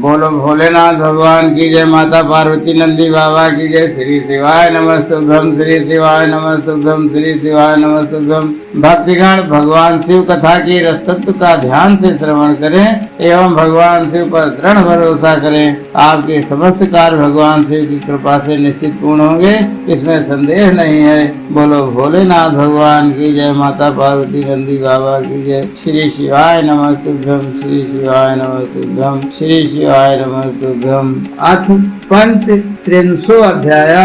बोलो भोलेनाथ भगवान की जय, माता पार्वती नंदी बाबा की जय। श्री शिवाय नमस्तुभ्यम, श्री शिवाय नमस्तुभ्यम, श्री शिवाय नमस्तुभ्यम। भक्तिगण भगवान शिव कथा की रसतत्व का ध्यान से श्रवण करें एवं भगवान शिव पर दृढ़ भरोसा करें। आपके समस्त कार्य भगवान शिव की कृपा से निश्चित पूर्ण होंगे, इसमें संदेह नहीं है। बोलो भोलेनाथ भगवान की जय, माता पार्वती नंदी बाबा की जय। श्री शिवाय नमस्तुभ्यम, श्री शिवाय नमस्तुभ्यम, श्री शिवाय नमस्तुभ्यम। अथ पंच त्रिंशो अध्याय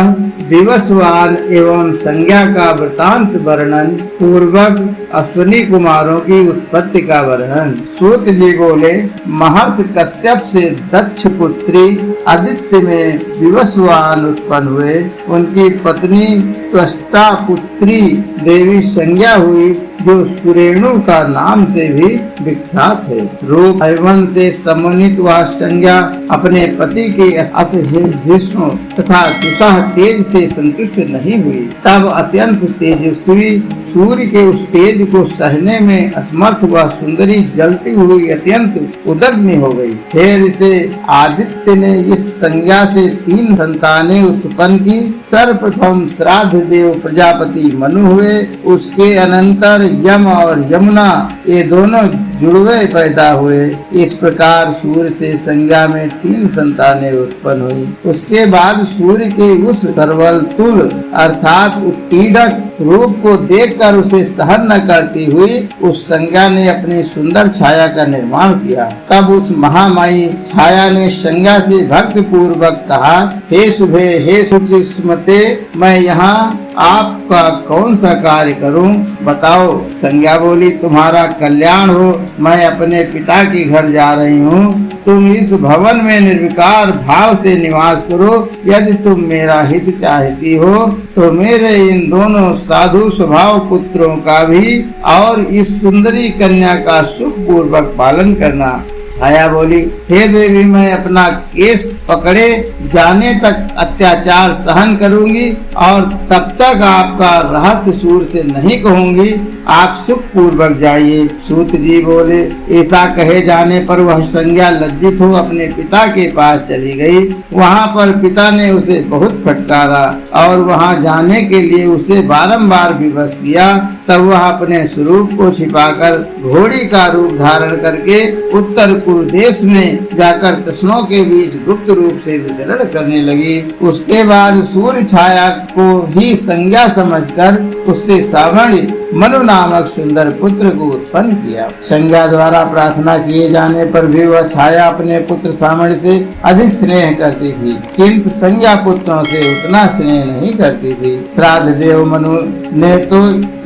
विवस्वान एवं संज्ञा का वृतांत वर्णन पूर्वक अश्विनी कुमारों की उत्पत्ति का वर्णन। सूत जी बोले, महर्षि कश्यप से दक्ष पुत्री आदित्य में विवस्वान उत्पन्न हुए। उनकी पत्नी त्वष्टा पुत्री देवी संज्ञा हुई, जो सुरेणु का नाम से भी विख्यात है। रूप एवं से सम्मानित वह संज्ञा अपने पति के असहिष्णु तथा दुस्साह तेज से संतुष्ट नहीं हुई। तब अत्यंत तेजस्वी सूर्य के उस तेज को सहने में असमर्थ वह सुंदरी जलती हुई अत्यंत उदग्नि हो गई। फिर इसे आदित्य ने इस संज्ञा से 3 संतानें उत्पन्न की। सर्वप्रथम श्राद्ध देव प्रजापति मनु हुए। उसके अनंतर यम और यमुना ये दोनों जुड़वे पैदा हुए। इस प्रकार सूर्य से संज्ञा में 3 संतानें उत्पन्न हुई। उसके बाद सूर्य के उस सर्वतुल अर्थात उत्पीड़क रूप को देखकर उसे सहन न करती हुई उस संज्ञा ने अपनी सुंदर छाया का निर्माण किया। तब उस महामाई छाया ने संज्ञा से भक्ति पूर्वक कहा, हे शुभे, हे सुचिस्मते, मैं यहाँ आपका कौन सा कार्य करूं, बताओ। संज्ञा बोली, तुम्हारा कल्याण हो, मैं अपने पिता के घर जा रही हूँ। तुम इस भवन में निर्विकार भाव से निवास करो। यदि तुम मेरा हित चाहती हो तो मेरे इन दोनों साधु स्वभाव पुत्रों का भी और इस सुंदरी कन्या का सुख पूर्वक पालन करना। छाया बोली, हे देवी, मैं अपना केस पकड़े जाने तक अत्याचार सहन करूंगी और तब तक आपका रहस्य सूर्य से नहीं कहूंगी। आप सुख पूर्वक जाइए। सूत जी बोले, ऐसा कहे जाने पर वह संज्ञा लज्जित हो अपने पिता के पास चली गई। वहाँ पर पिता ने उसे बहुत फटकारा और वहाँ जाने के लिए उसे बारंबार विवश किया। तब वह अपने स्वरूप को छिपाकर घोड़ी का रूप धारण करके उत्तर कुरुदेश में जाकर कृष्णों के बीच गुप्त रूप से विचरण करने लगी। उसके बाद सूर्य छाया को ही संज्ञा समझकर उससे सावर्ण मनु नामक सुंदर पुत्र को उत्पन्न किया। संज्ञा द्वारा प्रार्थना किए जाने पर भी वह छाया अपने पुत्र सामण से अधिक स्नेह करती थी, किंतु संज्ञा पुत्रों से उतना स्नेह नहीं करती थी। श्राद्ध देव मनु ने तो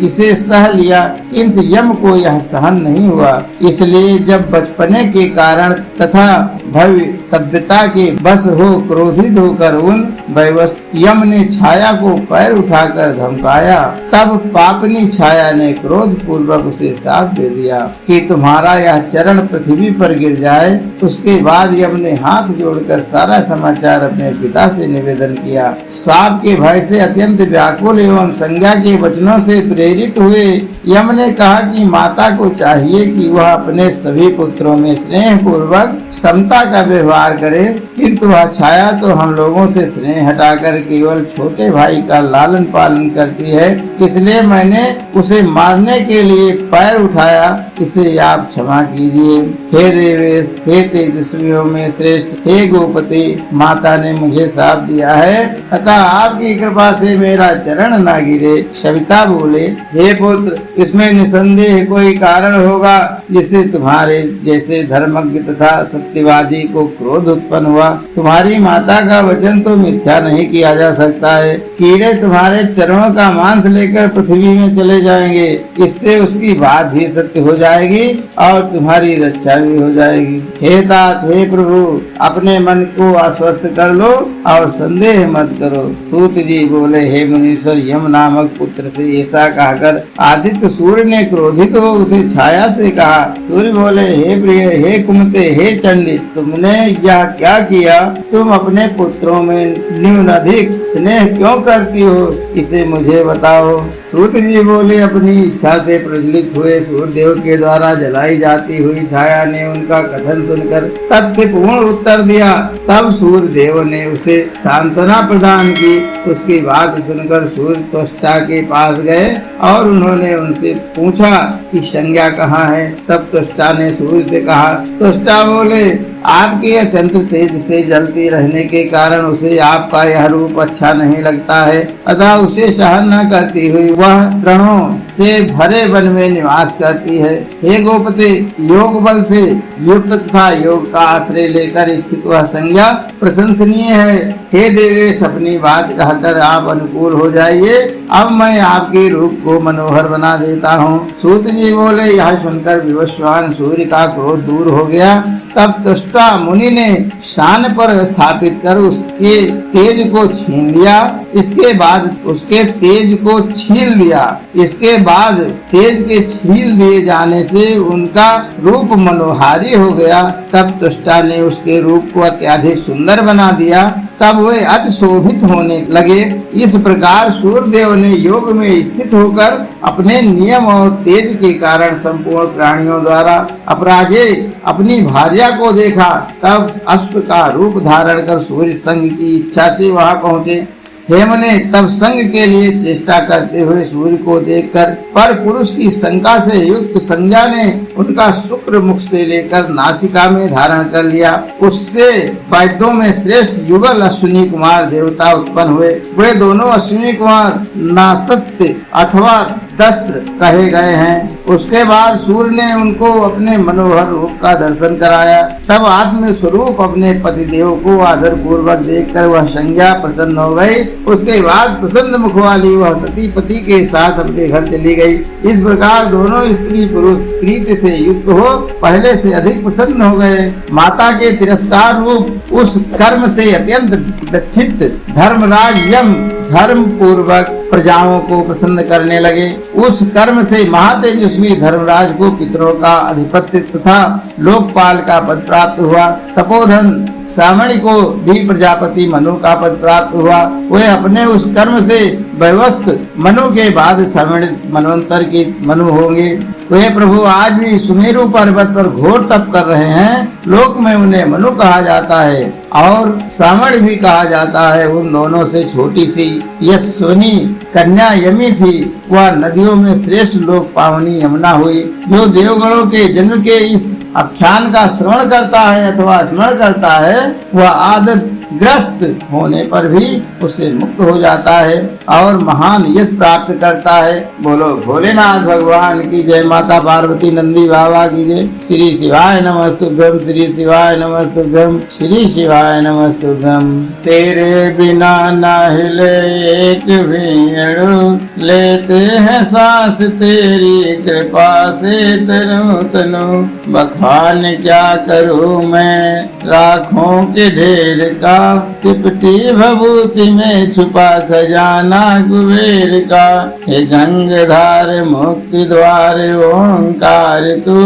इसे सह लिया, किंतु यम को यह सहन नहीं हुआ। इसलिए जब बचपने के कारण तथा भव्यता के बस हो क्रोधित होकर उन वैवश यम ने छाया को पैर उठाकर धमकाया। तब पापनी छाया ने क्रोध पूर्वक उसे शाप दे दिया कि तुम्हारा यह चरण पृथ्वी पर गिर जाए। उसके बाद यम ने हाथ जोड़कर सारा समाचार अपने पिता से निवेदन किया। शाप के भय से अत्यंत व्याकुल एवं संज्ञा के वचनों से प्रेरित हुए यम ने कहा कि माता को चाहिए कि वह अपने सभी पुत्रों में स्नेह पूर्वक समता का व्यवहार करे, किंतु वह छाया तो हम लोगों से स्नेह हटाकर केवल छोटे भाई का लालन पालन करती है। इसलिए मैंने उसे मारने के लिए पैर उठाया। इसे आप क्षमा कीजिए। हे देवेश, हे तेजस्वियों में श्रेष्ठ, हे गोपति, माता ने मुझे शाप दिया है, अतः आपकी कृपा से मेरा चरण न गिरे। सविता बोले, हे पुत्र, इसमें निसंदेह कोई कारण होगा जिससे तुम्हारे जैसे धर्मज्ञ तथा सत्यवादी को क्रोध उत्पन्न हुआ। तुम्हारी माता का वचन तो मिथ्या नहीं किया जा सकता है। कीड़े तुम्हारे चरणों का मांस लेकर पृथ्वी में चले जाएंगे, इससे उसकी बात भी सत्य हो जाएगी और तुम्हारी रक्षा भी हो जाएगी। हे तात, हे प्रभु, अपने मन को आश्वस्त कर लो और संदेह मत करो। सूत जी बोले, हे मुनीश्वर, यम नामक पुत्र से ऐसा कहकर आदित्य सूर्य ने क्रोधित हो उसे छाया से कहा। सूर्य बोले, हे प्रिय, हे कुमते, हे चंडी, तुमने यह क्या किया? तुम अपने पुत्रों में न्यूनाधिक स्नेह क्यों करती हो, इसे मुझे बताओ। सूत जी बोले, अपनी इच्छा से प्रज्वलित हुए सूर्यदेव के द्वारा जलाई जाती हुई छाया ने उनका कथन सुनकर तथ्यपूर्ण उत्तर दिया। तब सूर्यदेव ने उसे सांत्वना प्रदान की। उसकी बात सुनकर सूर्य त्वष्टा के पास गए और उन्होंने उनसे पूछा कि संज्ञा कहाँ है। तब त्वष्टा ने सूर्य से कहा। त्वष्टा बोले, आपके अत्यंत तेज से जलती रहने के कारण उसे आपका यह रूप अच्छा नहीं लगता है, अतः उसे सहन न करती हुई वह तृणों से भरे वन में निवास करती है। हे गोपते, योग बल से युक्त तथा योग का आश्रय लेकर स्थित वह संज्ञा प्रशंसनीय है। हे देवेश, अपनी बात कहकर आप अनुकूल हो जाइए। अब मैं आपके रूप को मनोहर बना देता हूँ। सूत जी बोले, यह सुनकर विवस्वान सूर्य का क्रोध दूर हो गया। तब त्वष्टा मुनि ने शान पर स्थापित कर उसके तेज को छीन लिया। इसके बाद उसके तेज को छील दिया। इसके बाद तेज के छील दिए जाने से उनका रूप मनोहारी हो गया। तब त्वष्टा ने उसके रूप को अत्यधिक सुंदर बना दिया। तब वे अति शोभित होने लगे। इस प्रकार सूर्यदेव ने योग में स्थित होकर अपने नियम और तेज के कारण संपूर्ण प्राणियों द्वारा अपराजेय अपनी भार्या को देखा। तब अश्व का रूप धारण कर सूर्य संग की इच्छा से वहां पहुँचे। हेम ने तब संग के लिए चेष्टा करते हुए सूर्य को देखकर पर पुरुष की शंका से युक्त संज्ञा ने उनका शुक्र मुख से लेकर नासिका में धारण कर लिया। उससे वैद्यों में श्रेष्ठ युगल अश्विनी कुमार देवता उत्पन्न हुए। वे दोनों अश्विनी कुमार नासत्य अथवा दस्त्र कहे गए हैं। उसके बाद सूर्य ने उनको अपने मनोहर रूप का दर्शन कराया। तब आत्म स्वरूप अपने पतिदेव को आदर पूर्वक देखकर वह संज्ञा प्रसन्न हो गई। उसके बाद प्रसन्न मुख वाली वह सती पति के साथ अपने घर चली गई। इस प्रकार दोनों स्त्री पुरुष प्रीति से युक्त हो पहले से अधिक प्रसन्न हो गए। माता के तिरस्कार रूप उस कर्म से अत्यंत व्यथित धर्मराज यम धर्म पूर्वक प्रजाओं को प्रसन्न करने लगे। उस कर्म से महातेजस्वी धर्मराज को पितरों का अधिपत्य तथा लोकपाल का पद प्राप्त हुआ। तपोधन सामणी को भी प्रजापति मनु का पद प्राप्त हुआ। वे अपने उस कर्म से वैवस्त मनु के बाद सामणी मनवंतर के मनु होंगे। वे प्रभु आज भी सुमेरु पर्वत पर घोर तप कर रहे हैं। लोक में उन्हें मनु कहा जाता है और सामण भी कहा जाता है। उन दोनों से छोटी सी यशस्विनी कन्या यमी थी। वह नदियों में श्रेष्ठ लोक पावनी यमुना हुई। जो देवगणों के जन्म के इस आख्यान का श्रवण करता है अथवा स्मरण करता है, वह आदत ग्रस्त होने पर भी उससे मुक्त हो जाता है और महान यश प्राप्त करता है। बोलो भोलेनाथ भगवान की जय। माता पार्वती नंदी बाबा की जय। श्री शिवाय नमस्तुभ्यम, श्री शिवाय नमस्तुभ्यम, श्री शिवाय नमस्तुभ्यम। तेरे बिना ना हिले एक भी लेते हैं सांस, तेरी कृपा से तनु तनु। बखान क्या करूं मैं राखों के ढेर का, तिपटी भभूति में छुपा खजाना कुबेर का। हे गंगाधार मुक्ति द्वार ओंकार तू,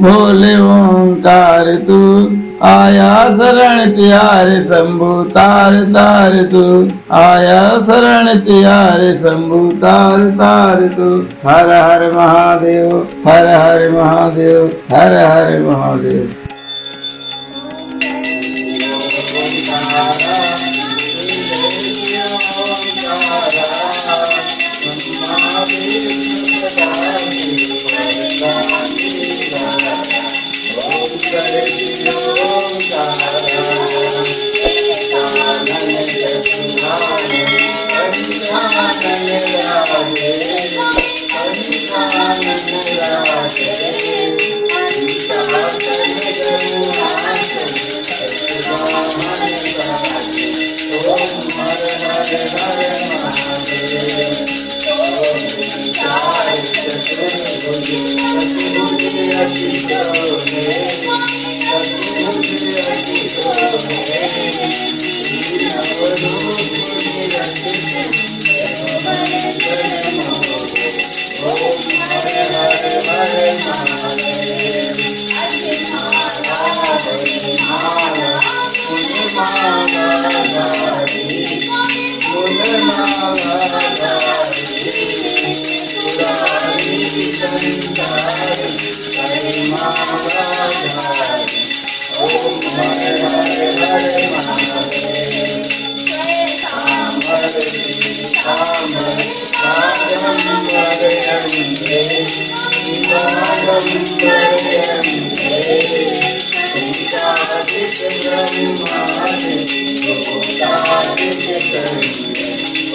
भोले ओंकार तू। आया शरण तिहार शंभु तार तार तू, आया शरण तिहार शंभु तार तार तू। हर हर महादेव, हर हर महादेव, हर हर महादेव।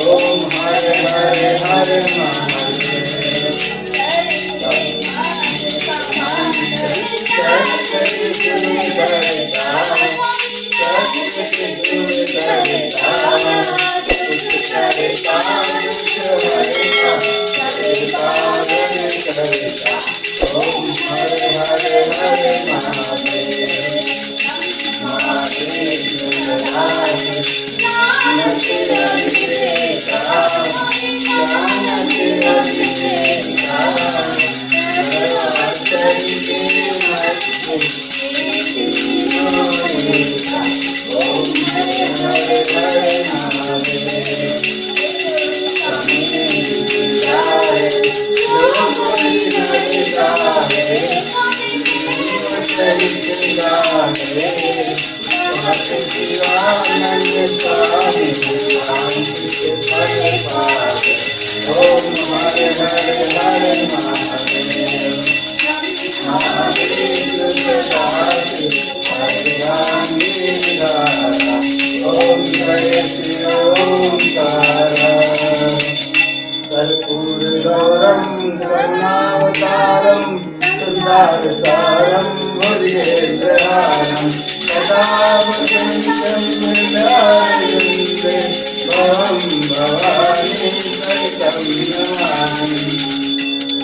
ओम हरे हरे हरे महादेव। कर्पूरगौरं करुणावतारं सुधारसारं भुजगेन्द्रहारं सदा वसन्तं हृदयारविन्दे भवं भवानी सहितं नमामि।